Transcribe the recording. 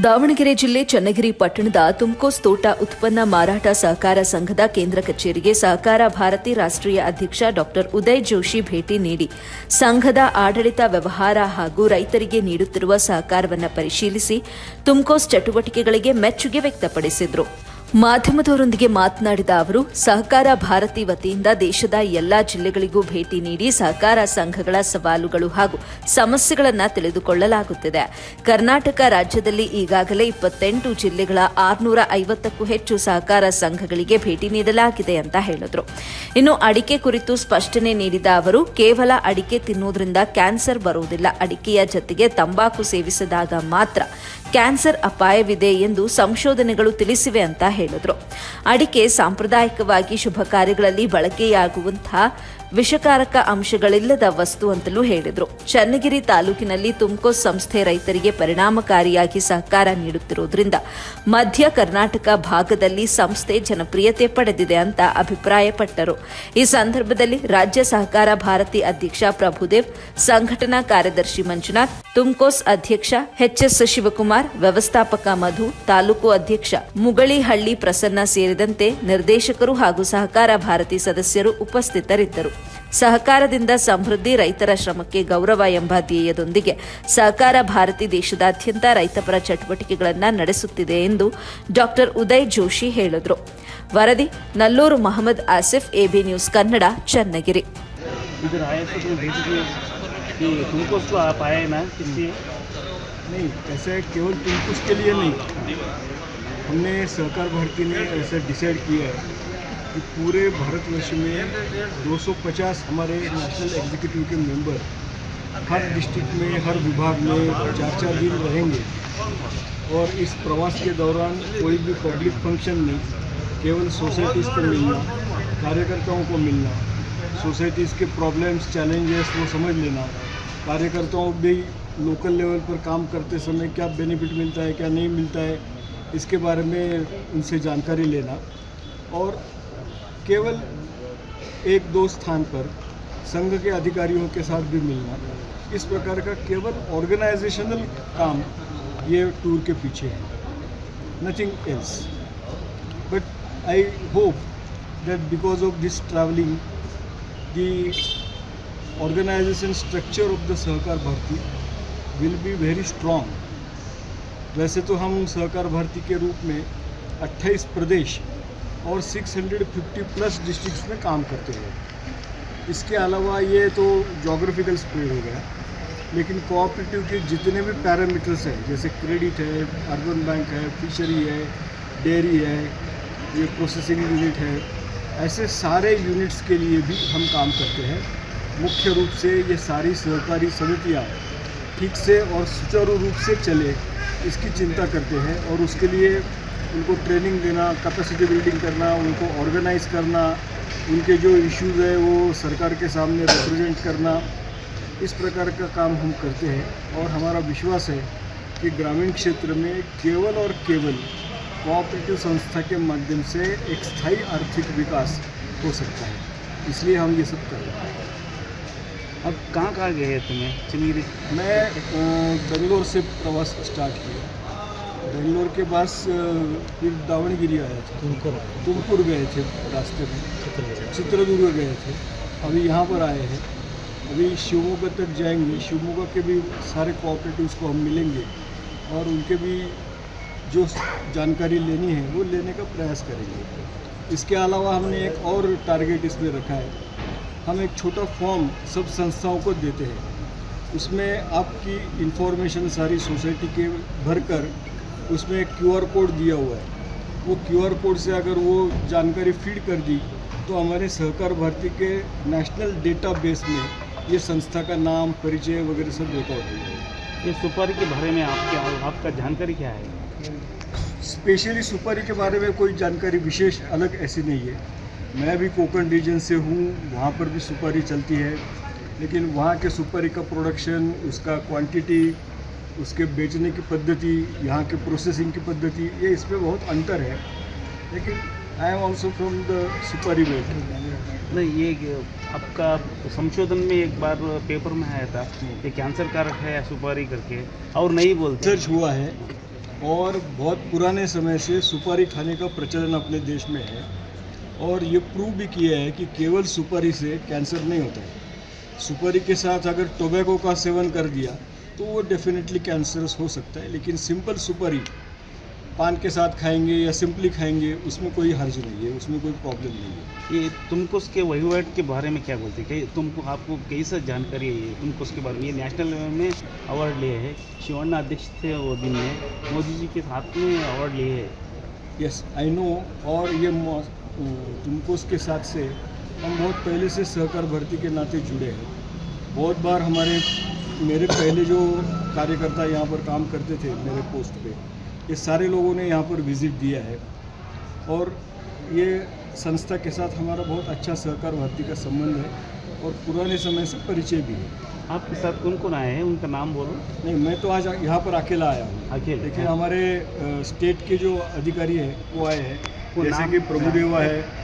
ದಾವಣಗೆರೆ ಜಿಲ್ಲೆ ಚನ್ನಗಿರಿ ಪಟ್ಟಣದ ತುಮಕೋಸ್ ತೋಟ ಉತ್ಪನ್ನ ಮಾರಾಟ ಸಹಕಾರ ಸಂಘದ ಕೇಂದ್ರ ಕಚೇರಿಗೆ ಸಹಕಾರ ಭಾರತಿ ರಾಷ್ಟ್ರೀಯ ಅಧ್ಯಕ್ಷ ಡಾ ಉದಯ್ ಜೋಶಿ ಭೇಟಿ ನೀಡಿ ಸಂಘದ ಆಡಳಿತ ವ್ಯವಹಾರ ಹಾಗೂ ರೈತರಿಗೆ ನೀಡುತ್ತಿರುವ ಸಹಕಾರವನ್ನು ಪರಿಶೀಲಿಸಿ ತುಮಕೋಸ್ ಚಟುವಟಿಕೆಗಳಿಗೆ ಮೆಚ್ಚುಗೆ ವ್ಯಕ್ತಪಡಿಸಿದರು. ಮಾಧ್ಯಮದವರೊಂದಿಗೆ ಮಾತನಾಡಿದ ಅವರು, ಸಹಕಾರ ಭಾರತಿ ವತಿಯಿಂದ ದೇಶದ ಎಲ್ಲಾ ಜಿಲ್ಲೆಗಳಿಗೂ ಭೇಟಿ ನೀಡಿ ಸಹಕಾರ ಸಂಘಗಳ ಸವಾಲುಗಳು ಹಾಗೂ ಸಮಸ್ಯೆಗಳನ್ನು ತಿಳಿದುಕೊಳ್ಳಲಾಗುತ್ತಿದೆ. ಕರ್ನಾಟಕ ರಾಜ್ಯದಲ್ಲಿ ಈಗಾಗಲೇ 28 ಜಿಲ್ಲೆಗಳ 650ಕ್ಕೂ ಹೆಚ್ಚು ಸಹಕಾರ ಸಂಘಗಳಿಗೆ ಭೇಟಿ ನೀಡಲಾಗಿದೆ ಅಂತ ಹೇಳಿದರು. ಇನ್ನು ಅಡಿಕೆ ಕುರಿತು ಸ್ಪಷ್ಟನೆ ನೀಡಿದ ಅವರು, ಕೇವಲ ಅಡಿಕೆ ತಿನ್ನುವುದರಿಂದ ಕ್ಯಾನ್ಸರ್ ಬರುವುದಿಲ್ಲ, ಅಡಿಕೆಯ ಜೊತೆಗೆ ತಂಬಾಕು ಸೇವಿಸಿದಾಗ ಮಾತ್ರ ಕ್ಯಾನ್ಸರ್ ಅಪಾಯವಿದೆ ಎಂದು ಸಂಶೋಧನೆಗಳು ತಿಳಿಸಿವೆ ಅಂತ ಹೇಳಿದರು. ಅಡಿಕೆ ಸಾಂಪ್ರದಾಯಿಕವಾಗಿ ಶುಭ ಕಾರ್ಯಗಳಲ್ಲಿ ಬಳಕೆಯಾಗುವಂತಹ ವಿಷಕಾರಕ ಅಂಶಗಳಿಲ್ಲದ ವಸ್ತು ಅಂತಲೂ ಹೇಳಿದರು. ಚನ್ನಗಿರಿ ತಾಲೂಕಿನಲ್ಲಿ ತುಮಕೋಸ್ ಸಂಸ್ಥೆ ರೈತರಿಗೆ ಪರಿಣಾಮಕಾರಿಯಾಗಿ ಸಹಕಾರ ನೀಡುತ್ತಿರುವುದರಿಂದ ಮಧ್ಯ ಕರ್ನಾಟಕ ಭಾಗದಲ್ಲಿ ಸಂಸ್ಥೆ ಜನಪ್ರಿಯತೆ ಪಡೆದಿದೆ ಅಂತ ಅಭಿಪ್ರಾಯಪಟ್ಟರು. ಈ ಸಂದರ್ಭದಲ್ಲಿ ರಾಜ್ಯ ಸಹಕಾರ ಭಾರತಿ ಅಧ್ಯಕ್ಷ ಪ್ರಭುದೇವ್, ಸಂಘಟನಾ ಕಾರ್ಯದರ್ಶಿ ಮಂಜುನಾಥ್, ತುಮಕೋಸ್ ಅಧ್ಯಕ್ಷ ಎಚ್ಎಸ್ ಶಿವಕುಮಾರ್, ವ್ಯವಸ್ಥಾಪಕ ಮಧು, ತಾಲೂಕು ಅಧ್ಯಕ್ಷ ಮುಗಳಿಹಳ್ಳಿ ಪ್ರಸನ್ನ ಸೇರಿದಂತೆ ನಿರ್ದೇಶಕರು ಹಾಗೂ ಸಹಕಾರ ಭಾರತಿ ಸದಸ್ಯರು ಉಪಸ್ಥಿತರಿದ್ದರು. ಸಹಕಾರದಿಂದ ಸಮೃದ್ಧಿ, ರೈತರ ಶ್ರಮಕ್ಕೆ ಗೌರವ ಎಂಬ ಧ್ಯೇಯದೊಂದಿಗೆ ಸಹಕಾರ ಭಾರತಿ ದೇಶದಾದ್ಯಂತ ರೈತಪರ ಚಟುವಟಿಕೆಗಳನ್ನು ನಡೆಸುತ್ತಿದೆ ಎಂದು ಡಾ ಉದಯ್ ಜೋಶಿ ಹೇಳಿದರು. ವರದಿ ನಲ್ಲೂರು ಮಹಮ್ಮದ್ ಆಸಿಫ್, ಎಬಿ ನ್ಯೂಸ್ ಕನ್ನಡ, ಚನ್ನಗಿರಿ. तुमकोस को आप आए ना किसी नहीं, ऐसा केवल तुमकोस के लिए नहीं, हमने सहकार भारती ने ऐसा डिसाइड किया है कि पूरे भारतवर्ष में 250 हमारे नेशनल एग्जीक्यूटिव के मेंबर हर डिस्ट्रिक्ट में, हर विभाग में 4-4 दिन रहेंगे और इस प्रवास के दौरान कोई भी पब्लिक फंक्शन नहीं, केवल सोसाइटीज़ को मिलना, कार्यकर्ताओं को मिलना, सोसाइटीज़ के प्रॉब्लम्स, चैलेंजेस वो समझ लेना, कार्यकर्ताओं भी लोकल लेवल पर काम करते समय क्या बेनिफिट मिलता है, क्या नहीं मिलता है, इसके बारे में उनसे जानकारी लेना और केवल 1-2 स्थान पर संघ के अधिकारियों के साथ भी मिलना, इस प्रकार का केवल ऑर्गेनाइजेशनल काम ये टूर के पीछे है, nothing else. But I hope that because of this traveling the organization structure of the Sahkar Bharati will be very strong. वैसे तो हम सहकार भारती के रूप में 28 प्रदेश और 650 प्लस डिस्ट्रिक्ट्स में काम करते हैं. इसके अलावा ये तो जोग्राफिकल स्प्रेड हो गया, लेकिन कोऑपरेटिव के जितने भी पैरामीटर्स हैं, जैसे क्रेडिट है, अर्बन बैंक है, फिशरी है, डेयरी है, ये प्रोसेसिंग यूनिट है, ऐसे सारे यूनिट्स के लिए भी हम काम करते हैं. मुख्य रूप से ये सारी सहकारी समितियाँ ठीक से और सुचारू रूप से चले, इसकी चिंता करते हैं और उसके लिए उनको ट्रेनिंग देना, कैपेसिटी बिल्डिंग करना, उनको ऑर्गेनाइज करना, उनके जो इश्यूज़ है वो सरकार के सामने रिप्रेजेंट करना, इस प्रकार का काम हम करते हैं. और हमारा विश्वास है कि ग्रामीण क्षेत्र में केवल और केवल कोऑपरेटिव संस्था के माध्यम से एक स्थायी आर्थिक विकास हो सकता है, इसलिए हम ये सब कर रहे हैं. अब कहाँ गए तुम्हें चन्नीगिरी? मैं बेंगलोर से प्रवास स्टार्ट किया, बेंगलोर के बाद फिर दावणगिरी आया था, तुमकुर गए थे, रास्ते में चित्रदुर्ग गए थे, अभी यहाँ पर आए हैं, अभी शिवमोगा तक जाएंगे. शिवमोगा के भी सारे कोऑपरेटिव्स को हम मिलेंगे और उनके भी जो जानकारी लेनी है वो लेने का प्रयास करेंगे. इसके अलावा हमने एक और टारगेट इसमें रखा है, हम एक छोटा फॉर्म सब संस्थाओं को देते हैं, उसमें आपकी इंफॉर्मेशन सारी सोसाइटी के भरकर उसमें एक QR कोड दिया हुआ है, वो QR कोड से अगर वो जानकारी फीड कर दी तो हमारे सहकार भारती के नेशनल डेटाबेस में ये संस्था का नाम, परिचय वगैरह सब रिकॉर्ड हो जाएगा. ये सुपारी के बारे में आपका जानकारी क्या है? स्पेशली सुपारी के बारे में कोई जानकारी विशेष अलग ऐसी नहीं है. मैं भी कोकण रीजन से हूँ, वहाँ पर भी सुपारी चलती है, लेकिन वहाँ के सुपारी का प्रोडक्शन, उसका क्वांटिटी, उसके बेचने की पद्धति, यहाँ के प्रोसेसिंग की पद्धति, ये इसमें बहुत अंतर है. लेकिन I am also from the सुपारी बेल्ट. नहीं, ये आपका संशोधन में एक बार पेपर में आया था, ये कैंसर कारक है सुपारी करके, और नहीं बोलते. रिसर्च हुआ है और बहुत पुराने समय से सुपारी खाने का प्रचलन अपने देश में है और ये प्रूव भी किया है कि केवल सुपारी से कैंसर नहीं होता है। सुपारी के साथ अगर टोबैको का सेवन कर दिया तो वो डेफिनेटली कैंसरस हो सकता है, लेकिन सिंपल सुपारी पान के साथ खाएंगे या सिंपली खाएंगे उसमें कोई हर्ज नहीं है, उसमें कोई प्रॉब्लम नहीं है। ये तुमको उसके वहीवट के बारे में क्या बोलते हैं? तुमको आपको कैसा जानकारी है ये तुमको उसके बारे में? ये नेशनल लेवल में अवार्ड लिए है, शिवन्ना अध्यक्ष थे वो दिन में, मोदी जी के साथ में अवार्ड लिए है। Yes I know. और ये तुमको उसके साथ से हम बहुत पहले से सहकार भर्ती के नाते जुड़े हैं। बहुत बार मेरे पहले जो कार्यकर्ता यहाँ पर काम करते थे मेरे पोस्ट पे, ये सारे लोगों ने यहाँ पर विज़िट दिया है और ये संस्था के साथ हमारा बहुत अच्छा सहकार भर्ती का संबंध है और पुराने समय से परिचय भी है। आपके साथ कौन कौन आए हैं, उनका नाम बोलो। नहीं, मैं तो आज यहाँ पर अकेला आया हूँ, अकेले? लेकिन हमारे स्टेट के जो अधिकारी हैं वो आए हैं, वो जैसे नाम- कि प्रभुदेवा है,